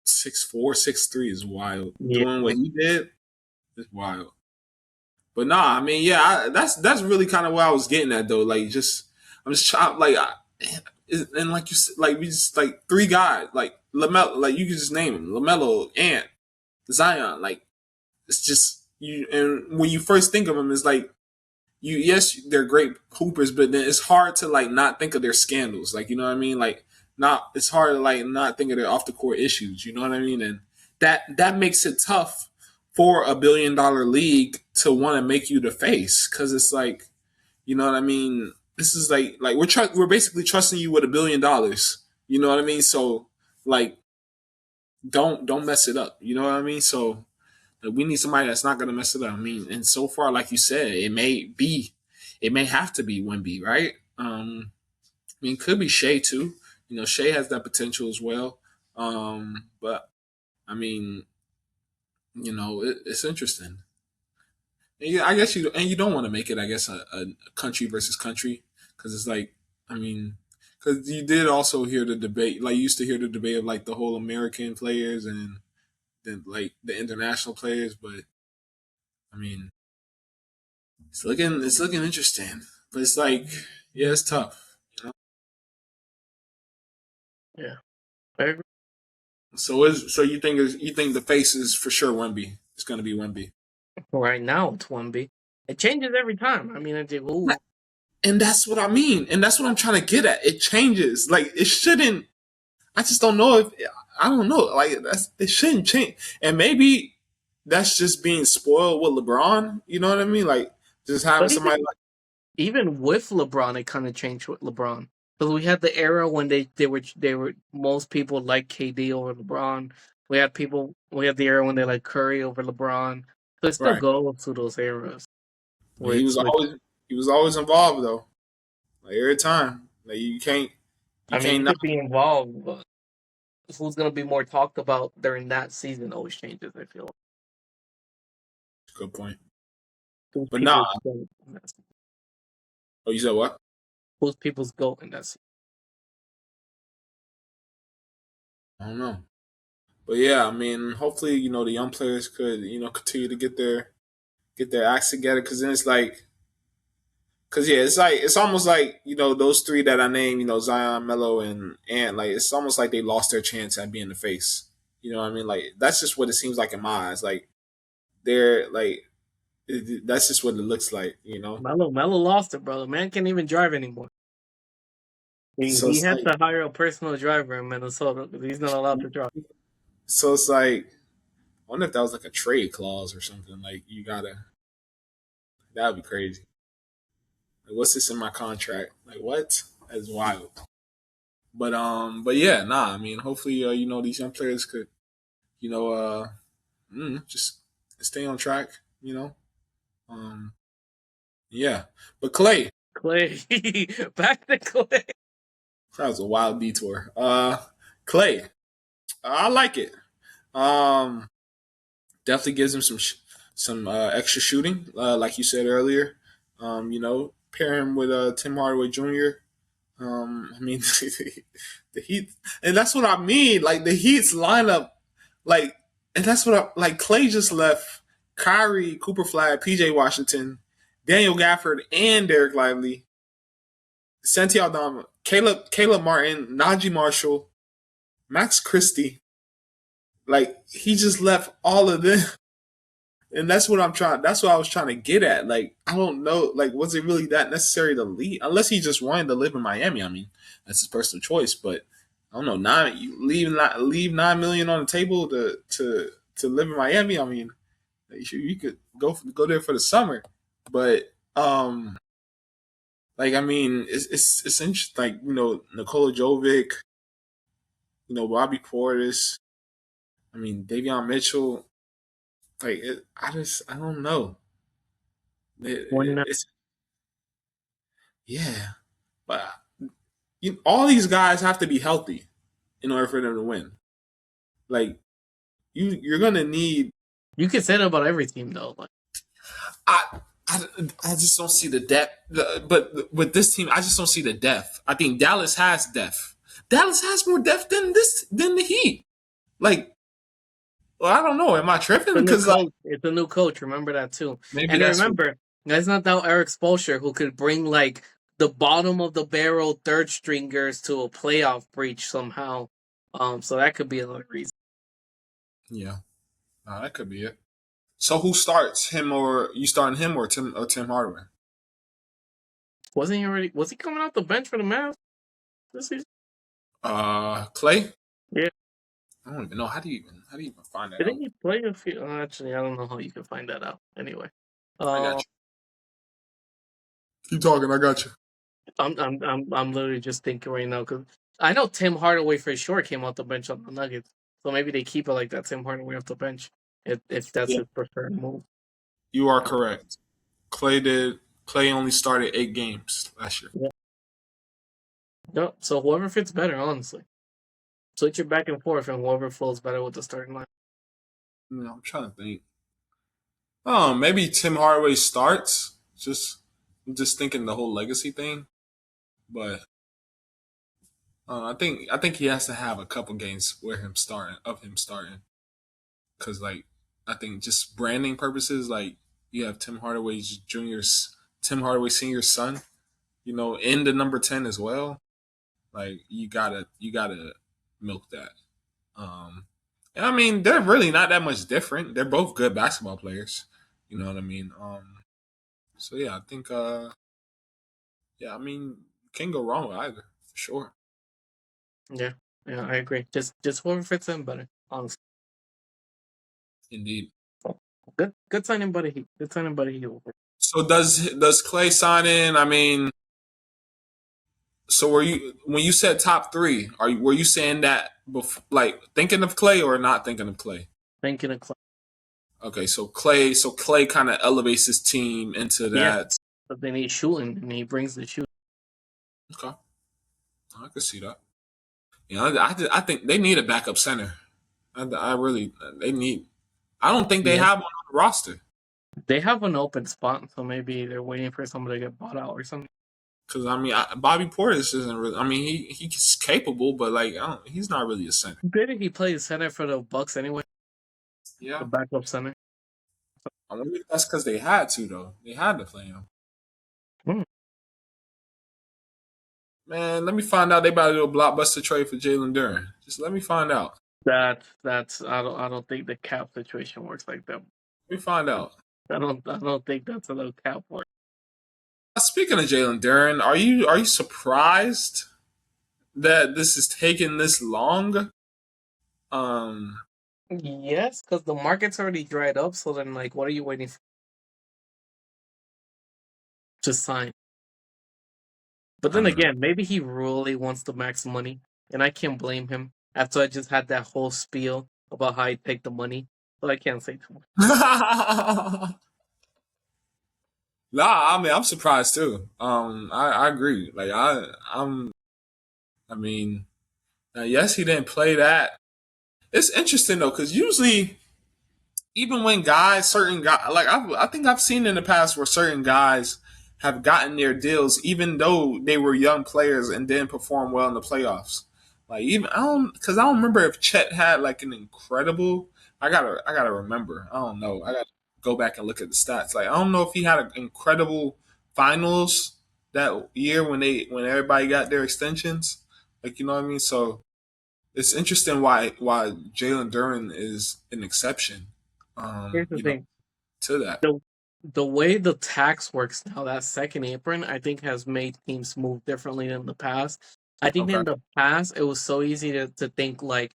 Speaker 1: 6'4", 6'3" is wild.
Speaker 2: Yeah,
Speaker 1: Doing what he did is wild. But nah, I mean, yeah, that's really kind of what I was getting at though. Like, just I'm just trying, and like you said, like we just like three guys, like Lamelo, like you can just name them, Lamelo, Ant, Zion. Like it's just you, and when you first think of them, it's like you, yes, they're great hoopers, but then it's hard to like not think of their scandals. Like you know what I mean? Like not, it's hard to like not think of their off the court issues. You know what I mean? And that makes it tough for a $1 billion league to want to make you the face because it's like, you know what I mean? This is like we're basically trusting you with $1 billion. You know what I mean? So like don't mess it up. You know what I mean? So like, we need somebody that's not gonna mess it up. I mean, and so far, like you said, it may have to be Wemby, right? I mean, it could be Shea too. You know, Shea has that potential as well. But I mean, you know, it's interesting. And yeah, I guess you don't want to make it. I guess a country versus country because it's like, I mean, because you did also hear the debate. Like you used to hear the debate of like the whole American players and then like the international players. But I mean, it's looking interesting. But it's like, yeah, it's tough. You know.
Speaker 2: yeah. I agree.
Speaker 1: So you think the face is for sure Wemby. It's gonna be Wemby.
Speaker 2: Right now it's 1B. It changes every time. I mean,
Speaker 1: And that's what I mean. And that's what I'm trying to get at. It changes. Like it shouldn't. I just don't know if I don't know. Like it shouldn't change. And maybe that's just being spoiled with LeBron. You know what I mean? Like just having
Speaker 2: but
Speaker 1: somebody
Speaker 2: even with LeBron, it kind of changed with LeBron because we had the era when they were most people like KD over LeBron. We had the era when they like Curry over LeBron. So it still
Speaker 1: right.
Speaker 2: goes through those eras
Speaker 1: But
Speaker 2: where it's like,
Speaker 1: he was always involved though. Like every time. Like you
Speaker 2: I mean,
Speaker 1: can't
Speaker 2: he
Speaker 1: not.
Speaker 2: could be involved, but who's gonna be more talked about during that season always changes. I feel like
Speaker 1: Good point.
Speaker 2: who's
Speaker 1: But nah.
Speaker 2: people's goat in that season.
Speaker 1: Oh, you said what?
Speaker 2: Who's people's goat in that season.
Speaker 1: I don't know. But yeah, I mean, hopefully, you know, the young players could, you know, continue to get their acts together. Because then it's like, because yeah, it's like it's almost like you know those three that I named, you know, Zion, Melo, and Ant. Like it's almost like they lost their chance at being the face. You know what I mean? Like that's just what it seems like in my eyes. Like they're like that's just what it looks like. You know.
Speaker 2: Melo lost it, brother. Man can't even drive anymore.
Speaker 1: So
Speaker 2: He
Speaker 1: it's
Speaker 2: had
Speaker 1: like
Speaker 2: to hire a personal driver in Minnesota because he's not allowed to drive.
Speaker 1: so it's like I wonder if that was like a trade clause or something. Like you gotta that would be crazy. Like, what's this in my contract? Like what? That's wild. But yeah, nah. I mean, hopefully, you know, these young players could, you know, just stay on track. You know, um, yeah. But Clay,
Speaker 2: Clay, back to Clay.
Speaker 1: that was a wild detour. Clay, I like it. Um, definitely gives him some extra shooting, like you said earlier. You know, pair him with Tim Hardaway Jr. I mean, the Heat, and that's what I mean. Like the Heat's lineup, like, and that's what like. Clay just left Kyrie, Cooper Flag, PJ Washington, Daniel Gafford, and Derek Lively, Santiago Dama, Caleb Martin, Najee Marshall, Max Christie. Like he just left all of them. And that's what I'm trying. That's what I was trying to get at. Like, I don't know. Like, was it really that necessary to leave? Unless he just wanted to live in Miami. I mean, that's his personal choice. But I don't know. You leave 9 million on the table to live in Miami. I mean, you could go there for the summer. But like I mean, it's interesting. Like you know, Nikola Jovic, you know, Bobby Portis. I mean, Davion Mitchell. Like, I don't know.
Speaker 2: 29.
Speaker 1: It's yeah, but all these guys have to be healthy in order for them to win. Like you're gonna need.
Speaker 2: You can say that about every team though. Like,
Speaker 1: I I, I just don't see the depth. But with this team, I just don't see the depth. I think Dallas has depth. Dallas has more depth than the Heat. Like, well, I don't know. Am I tripping?
Speaker 2: it's a new
Speaker 1: Because like
Speaker 2: coach. It's a new coach. Remember that too.
Speaker 1: maybe
Speaker 2: And
Speaker 1: that's what.
Speaker 2: remember, let's not doubt Eric Spoelstra, who could bring like the bottom of the barrel third stringers to a playoff breach somehow. So that could be another reason.
Speaker 1: Yeah, that could be it. So who starts him or you starting him or Tim Hardaway?
Speaker 2: Wasn't he already? Was he coming off the bench for the Mavs this season?
Speaker 1: Klay.
Speaker 2: Yeah.
Speaker 1: I don't even know how do you even find that
Speaker 2: Didn't
Speaker 1: out.
Speaker 2: he play a few? Actually, I don't know how you can find that out. Anyway,
Speaker 1: I got
Speaker 2: uh,
Speaker 1: you. Keep talking. I got you.
Speaker 2: I'm literally just thinking right now because I know Tim Hardaway for sure came off the bench on the Nuggets, so maybe they keep it like that. Tim Hardaway off the bench if that's
Speaker 1: Yeah,
Speaker 2: his preferred move.
Speaker 1: you are correct. Klay did. Klay only started 8 games last year.
Speaker 2: Yeah. No, so whoever fits better, honestly, switch it back and forth, and whoever flows better with the starting line.
Speaker 1: I'm trying to think. Oh, maybe Tim Hardaway starts. I'm just thinking the whole legacy thing, but I think he has to have a couple games where him starting, because like I think just branding purposes, like you have Tim Hardaway Senior's son, in the number 10 as well. Like you gotta milk that. Um, and I mean they're really not that much different. They're both good basketball players. You know what I mean? So yeah, I think yeah, I mean can't go wrong with either for sure.
Speaker 2: Yeah, yeah, I agree. Just whoever fits in better, honestly.
Speaker 1: Indeed.
Speaker 2: So, good signing, buddy. Good signing, buddy.
Speaker 1: So does Clay sign in? I mean, so were you when you said top three? Were you saying that like thinking of Clay or not thinking of Clay?
Speaker 2: Thinking of
Speaker 1: Okay, so Clay kind of elevates his team into
Speaker 2: yeah,
Speaker 1: that.
Speaker 2: but then he's shooting and he brings the shoot.
Speaker 1: Okay, I can see that. I think they need a backup center. I really they need. I don't think they
Speaker 2: Yeah,
Speaker 1: have one on the roster
Speaker 2: they have an open spot, so maybe they're waiting for someone to get bought out or something.
Speaker 1: because I mean Bobby Portis isn't really. I mean he's capable, but like he's not really a center.
Speaker 2: Did he play center for the Bucks anyway? The
Speaker 1: Yeah,
Speaker 2: backup center.
Speaker 1: I wonder if that's because they had to though. They had to play him.
Speaker 2: Hmm.
Speaker 1: Man, let me find out they about to do a blockbuster trade for Jalen Duren. Just let me find out.
Speaker 2: That's I don't think the cap situation works like that.
Speaker 1: Let me find out.
Speaker 2: I don't think that's how the cap works.
Speaker 1: Speaking of Jalen Duren, are you surprised that this is taking this long? Um,
Speaker 2: Yes, because the market's already dried up. So then, like, what are you waiting for to sign? But
Speaker 1: I
Speaker 2: then
Speaker 1: don't
Speaker 2: again, maybe he really wants the max money, and I can't blame him. After I just had that whole spiel about how he take the money, but I can't say too much.
Speaker 1: know. Nah, I mean I'm surprised too. I agree. Like I mean, yes, he didn't play that. It's interesting though, because usually even when certain guys, like I think I've seen in the past where certain guys have gotten their deals, even though they were young players and didn't perform well in the playoffs. Like even because I don't remember if Chet had like an incredible. I gotta remember. I don't know. I gotta go back and look at the stats. Like I don't know if he had an incredible finals that year when everybody got their extensions. Like you know what I mean. So it's interesting why Jalen Duren is an exception.
Speaker 2: Here's the thing:
Speaker 1: To that.
Speaker 2: the the way the tax works now, that second apron, I think has made teams move differently than the past. I think
Speaker 1: Okay.
Speaker 2: in the past it was so easy to think like,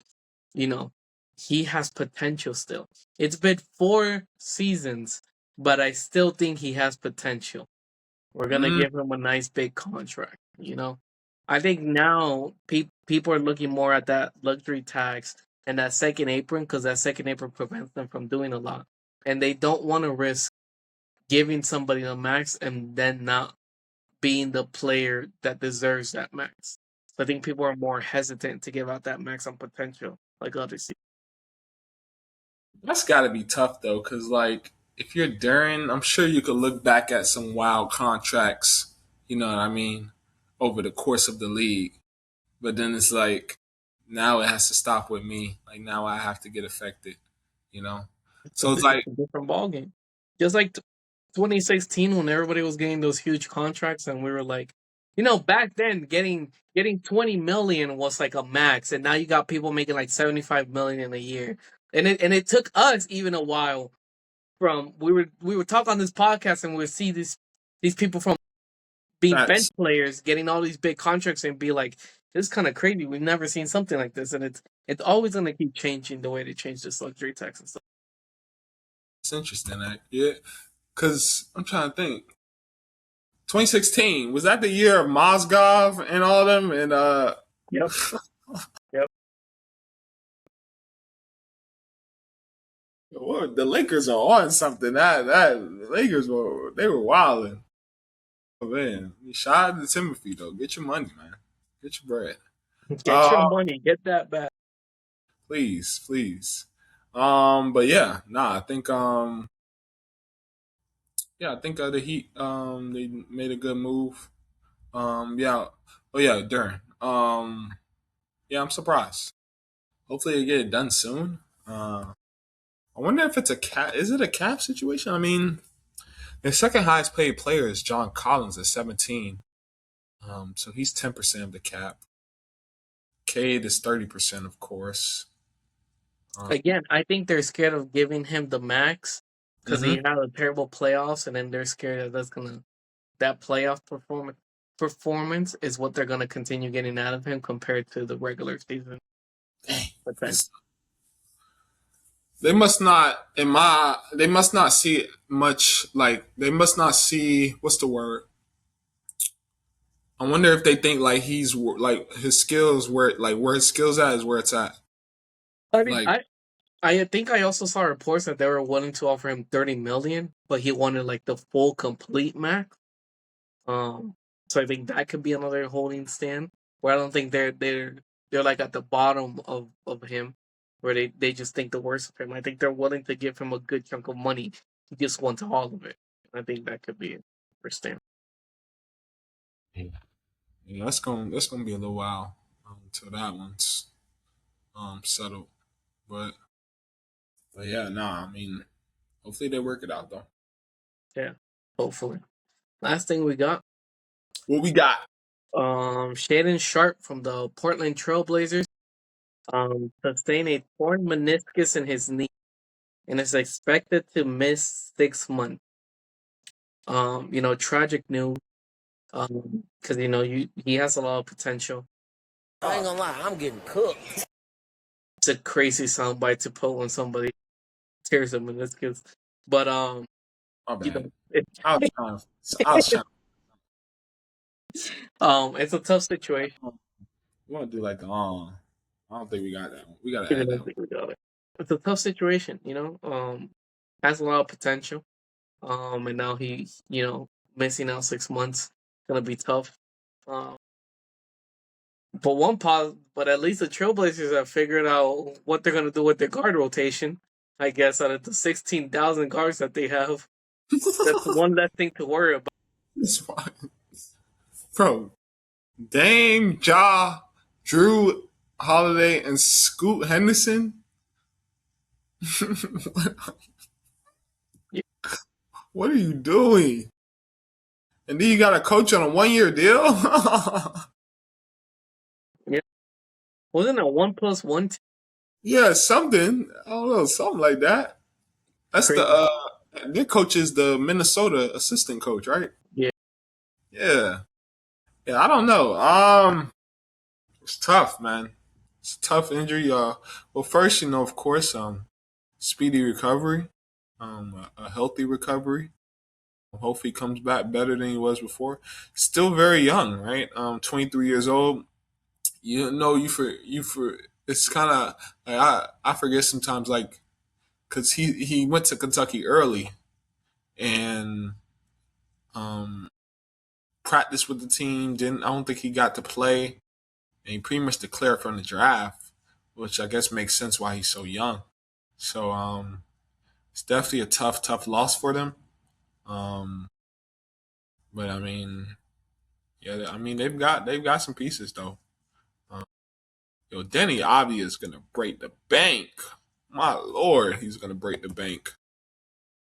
Speaker 2: you know, he has potential still. It's been 4 seasons, but I still think he has potential. We're gonna
Speaker 1: Mm,
Speaker 2: give him a nice big contract. You know, I think now people are looking more at that luxury tax and that second apron because that second apron prevents them from doing a lot, and they don't want to risk giving somebody the max and then not being the player that deserves that max. So I think people are more hesitant to give out that max on potential, like others.
Speaker 1: That's got to be tough though, because like if you're Duran, I'm sure you could look back at some wild contracts. You know what I mean? Over the course of the league, but then it's like now it has to stop with me. Like now I have to get affected. You know, so it's
Speaker 2: It's
Speaker 1: like
Speaker 2: a different ballgame. Just like 2016 when everybody was getting those huge contracts and we were like, back then getting 20 million was like a max, and now you got people making like 75 million a year. And it took us even a while from we would talk on this podcast and we would see these people from being bench
Speaker 1: facts.
Speaker 2: players getting all these big contracts and be like, this is kind of crazy. We've never seen something like this, and it's always gonna keep changing the way they change this luxury tax and stuff.
Speaker 1: It's interesting, yeah. Because I'm trying to think. 2016 was that the year of Mozgov and all them and
Speaker 2: Yep. Yep.
Speaker 1: Well, the Lakers are on something. That Lakers were wilding. Oh man, shout out to Timothy though. Get your money, man. Get your bread.
Speaker 2: Get
Speaker 1: Uh,
Speaker 2: your money, get that back.
Speaker 1: please, please. But yeah, nah. I think the Heat they made a good move. Yeah. Oh yeah, Duran. Yeah, I'm surprised. Hopefully they get it done soon. I wonder if it's a cap. Is it a cap situation? I mean, the second highest paid player is John Collins at 17. So he's 10% of the cap. Cade is 30%, of course.
Speaker 2: Again, I think they're scared of giving him the max because he
Speaker 1: Mm-hmm.
Speaker 2: had a terrible playoffs, and then they're scared that playoff performance is what they're gonna continue getting out of him compared to the regular season potential.
Speaker 1: They must not they must not see much like they must not see what's the word? I wonder if they think like he's like his skills where his skills at is where it's at.
Speaker 2: I mean,
Speaker 1: Like
Speaker 2: I think I also saw reports that they were willing to offer him 30 million, but he wanted like the full complete max. Um, so I think that could be another holding stand where I don't think they're like at the bottom of him, where they just think the worst of him. I think they're willing to give him a good chunk of money. He just wants all of it. I think that could be a stand.
Speaker 1: yeah, that's gonna be a little while until that one's settled. But yeah, nah. I mean, hopefully they work it out though.
Speaker 2: Yeah, hopefully. Last thing we got,
Speaker 1: What we got?
Speaker 2: Shaden Sharp from the Portland Trailblazers, sustained a torn meniscus in his knee and is expected to miss 6 months. Tragic news. Because he has a lot of potential.
Speaker 3: I ain't gonna lie, I'm getting cooked.
Speaker 2: It's a crazy soundbite to put when somebody tears a meniscus, but
Speaker 1: My
Speaker 2: you
Speaker 1: bad.
Speaker 2: know, it,
Speaker 1: I was trying. I was trying.
Speaker 2: it's a tough situation.
Speaker 1: We want to do like the I don't think we got that one. We gotta
Speaker 2: Even
Speaker 1: add
Speaker 2: though I
Speaker 1: that one.
Speaker 2: think we got it. It's a tough situation. Has a lot of potential. And now he's missing out 6 months. Gonna be tough. Um, but at least the Trailblazers have figured out what they're gonna do with their guard rotation. I guess out of the 16,000 guards that they have, that's one less thing to worry about.
Speaker 1: It's fine, bro. Dame, Ja, Drew Holiday, and Scoot Henderson. What are you doing? And then you got a coach on a 1 year deal.
Speaker 2: Yeah, wasn't a 1+1
Speaker 1: Yeah, something. I don't know, something like that. That's the
Speaker 2: crazy?
Speaker 1: their coach is the Minnesota assistant coach, right?
Speaker 2: Yeah,
Speaker 1: Yeah. Yeah, I don't know. It's tough, man. It's a tough injury. Well, first, of course, speedy recovery, a healthy recovery. Hopefully, he comes back better than he was before. Still very young, right? 23 years old. You for it's kind of like I forget sometimes, like because he went to Kentucky early, and Practiced with the team. I don't think he got to play, and he pretty much declared from the draft, which I guess makes sense why he's so young. So it's definitely a tough loss for them. But I mean, yeah, I mean they've got some pieces though. Yo, Denny Avdia is gonna break the bank. My lord, he's gonna break the bank.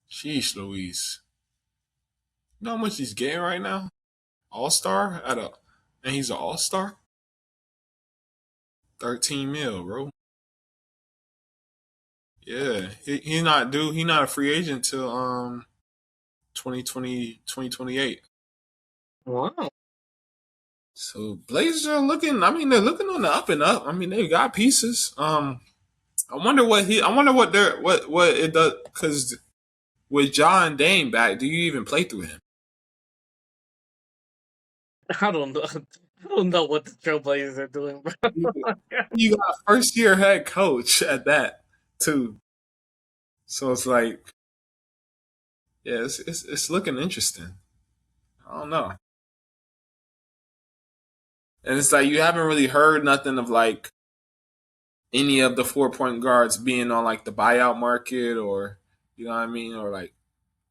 Speaker 1: Sheesh, Louise. You know how much he's getting right now? All-star and he's an all-star. 13 mil, bro. Yeah, he not due. He not a free agent till 2028.
Speaker 2: Wow.
Speaker 1: So Blazers are looking. I mean, they're looking on the up and up. I mean, they got pieces. I wonder what it does because with John Dame back, do you even play through him?
Speaker 2: I don't know. I don't know what the Trailblazers are doing, bro.
Speaker 1: You got a first year head coach at that too. So it's like, yeah, it's looking interesting. I don't know. And it's like you haven't really heard nothing of like any of the 4-point guards being on like the buyout market or you know what I mean or like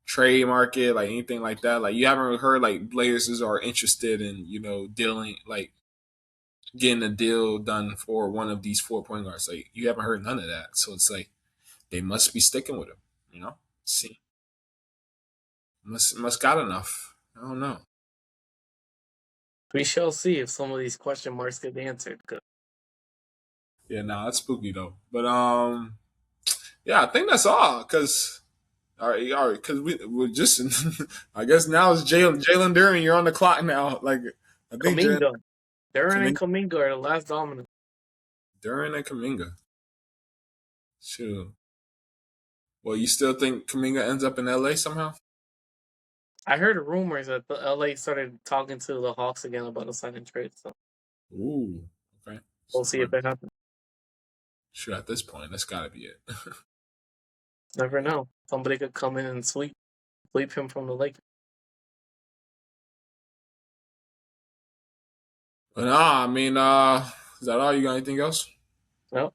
Speaker 1: trade market like anything like that. Like you haven't really heard like Blazers are interested in dealing like getting a deal done for one of these 4-point guards. Like you haven't heard none of that. So it's like they must be sticking with him. See, must got enough. I don't know.
Speaker 2: We shall see if some of these question marks get answered.
Speaker 1: Yeah, nah, that's spooky though. But yeah, I think that's all. Cause all right, because we're just. I guess now it's Jalen Duren. You're on the clock now. Like I think
Speaker 2: Kuminga. Duren and
Speaker 1: Kuminga,
Speaker 2: Kuminga are the last dominant.
Speaker 1: Duren and Kuminga. Sure. Well, you still think Kuminga ends up in LA somehow?
Speaker 2: I heard rumors that the LA started talking to the Hawks again about a sign and trade. So
Speaker 1: Ooh, okay.
Speaker 2: we'll see if it happens.
Speaker 1: Sure, at this point, that's got to be it.
Speaker 2: Never know. Somebody could come in and sweep him from the Lakers.
Speaker 1: But I mean, is that all? You got anything else?
Speaker 2: No.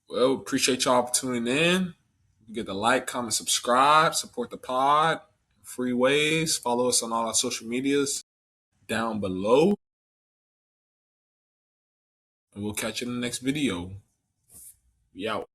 Speaker 1: Well, appreciate y'all for tuning in. You get the like, comment, subscribe, support the pod. Free ways. Follow us on all our social medias down below. And we'll catch you in the next video. We out.